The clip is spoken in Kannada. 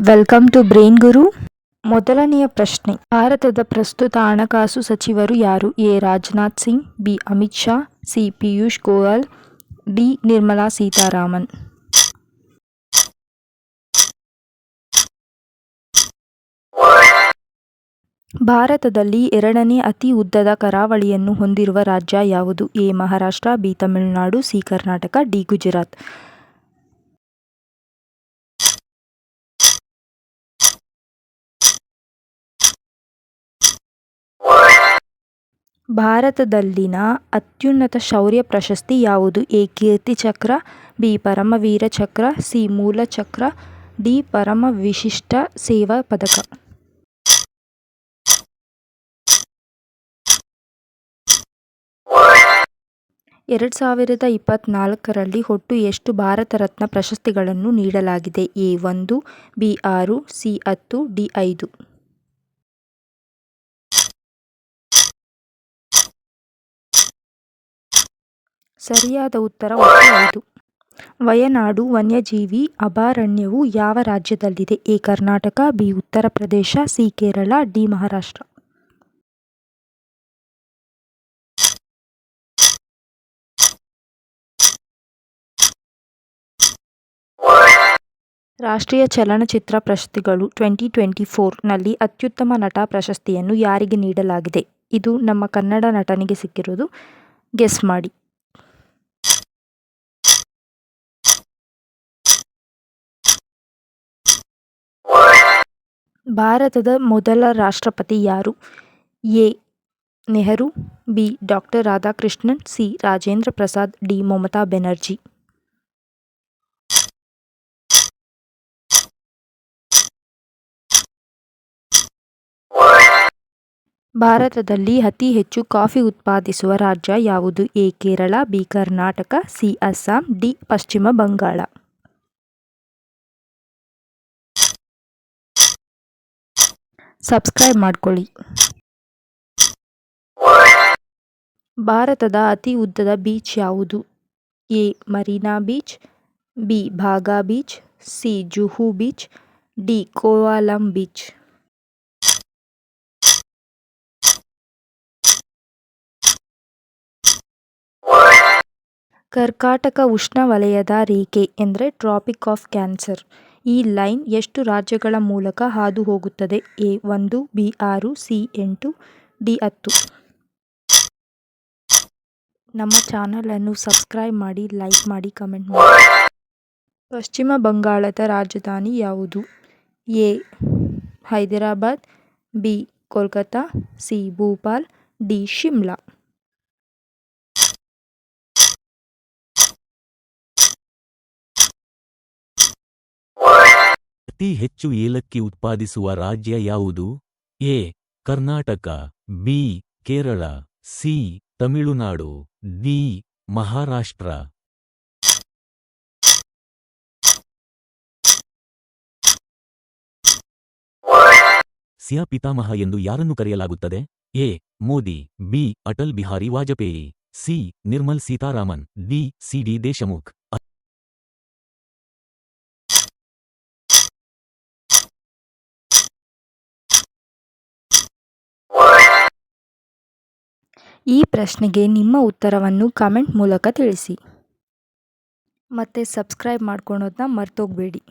ವೆಲ್ಕಮ್ ಟು ಬ್ರೈನ್ ಗುರು. ಮೊದಲನೆಯ ಪ್ರಶ್ನೆ, ಭಾರತದ ಪ್ರಸ್ತುತ ಹಣಕಾಸು ಸಚಿವರು ಯಾರು? A Rajnath Singh, B Amit Shah, C Piyush Goyal, D Nirmala Sitharaman. ಭಾರತದಲ್ಲಿ ಎರಡನೇ ಅತಿ ಉದ್ದದ ಕರಾವಳಿಯನ್ನು ಹೊಂದಿರುವ ರಾಜ್ಯ ಯಾವುದು? A Maharashtra, B Tamil Nadu, C Karnataka, D Gujarat. ಭಾರತದಲ್ಲಿನ ಅತ್ಯುನ್ನತ ಶೌರ್ಯ ಪ್ರಶಸ್ತಿ ಯಾವುದು? ಎ ಕೀರ್ತಿ ಚಕ್ರ, ಬಿ ಪರಮವೀರ ಚಕ್ರ, ಸಿ ಮೂಲ ಚಕ್ರ, ಡಿ ಪರಮ ವಿಶಿಷ್ಟ ಸೇವಾ ಪದಕ. 2024ರಲ್ಲಿ ಒಟ್ಟು ಎಷ್ಟು ಭಾರತ ರತ್ನ ಪ್ರಶಸ್ತಿಗಳನ್ನು ನೀಡಲಾಗಿದೆ? A 1, B 6, C 10, D 5. ಸರಿಯಾದ ಉತ್ತರ ಒಟ್ಟು 5. ವಯನಾಡು ವನ್ಯಜೀವಿ ಅಭಯಾರಣ್ಯವು ಯಾವ ರಾಜ್ಯದಲ್ಲಿದೆ? A Karnataka, B Uttar Pradesh, C Kerala, D Maharashtra. ರಾಷ್ಟ್ರೀಯ ಚಲನಚಿತ್ರ ಪ್ರಶಸ್ತಿಗಳು 2024ನಲ್ಲಿ ಅತ್ಯುತ್ತಮ ನಟ ಪ್ರಶಸ್ತಿಯನ್ನು ಯಾರಿಗೆ ನೀಡಲಾಗಿದೆ? ಇದು ನಮ್ಮ ಕನ್ನಡ ನಟನಿಗೆ ಸಿಕ್ಕಿರೋದು. ಗೆಸ್ ಮಾಡಿ. ಭಾರತದ ಮೊದಲ ರಾಷ್ಟ್ರಪತಿ ಯಾರು? A Nehru, B doctor Radhakrishnan, C Rajendra Prasad, D Mamata Banerjee. ಭಾರತದಲ್ಲಿ ಅತಿ ಹೆಚ್ಚು ಕಾಫಿ ಉತ್ಪಾದಿಸುವ ರಾಜ್ಯ ಯಾವುದು? A Kerala, B Karnataka, C Assam, D ಪಶ್ಚಿಮ ಬಂಗಾಳ. ಸಬ್ಸ್ಕ್ರೈಬ್ ಮಾಡ್ಕೊಳ್ಳಿ. ಭಾರತದ ಅತಿ ಉದ್ದದ ಬೀಚ್ ಯಾವುದು? A Marina beach, B Baga beach, C Juhu beach, D Kovalam beach. ಕರ್ಕಾಟಕ ಉಷ್ಣವಲಯದ ರೇಖೆ ಎಂದರೆ ಟ್ರಾಪಿಕ್ ಆಫ್ ಕ್ಯಾನ್ಸರ್. ಈ ಲೈನ್ ಎಷ್ಟು ರಾಜ್ಯಗಳ ಮೂಲಕ ಹಾದು ಹೋಗುತ್ತದೆ? A 1, B 6, C 8, D 10. ನಮ್ಮ ಚಾನಲನ್ನು ಸಬ್ಸ್ಕ್ರೈಬ್ ಮಾಡಿ, ಲೈಕ್ ಮಾಡಿ, ಕಮೆಂಟ್ ಮಾಡಿ. ಪಶ್ಚಿಮ ಬಂಗಾಳದ ರಾಜಧಾನಿ ಯಾವುದು? A Hyderabad, B Kolkata, C Bhopal, D Shimla. ಅತಿ ಹೆಚ್ಚು ಏಲಕ್ಕಿ ಉತ್ಪಾದಿಸುವ ರಾಜ್ಯ ಯಾವುದು? A Karnataka, B Kerala, C Tamil Nadu, D Maharashtra. ಸಿಯಾ ಪಿತಾಮಹ ಎಂದು ಯಾರನ್ನು ಕರೆಯಲಾಗುತ್ತದೆ? A Modi, B Atal Bihari Vajpayee, C Nirmal Sitharaman, D C D Deshmukh. ಈ ಪ್ರಶ್ನೆಗೆ ನಿಮ್ಮ ಉತ್ತರವನ್ನು ಕಮೆಂಟ್ ಮೂಲಕ ತಿಳಿಸಿ. ಮತ್ತೆ ಸಬ್ಸ್ಕ್ರೈಬ್ ಮಾಡ್ಕೊಳೋದನ್ನ ಮರ್ತೋಗ್ಬೇಡಿ.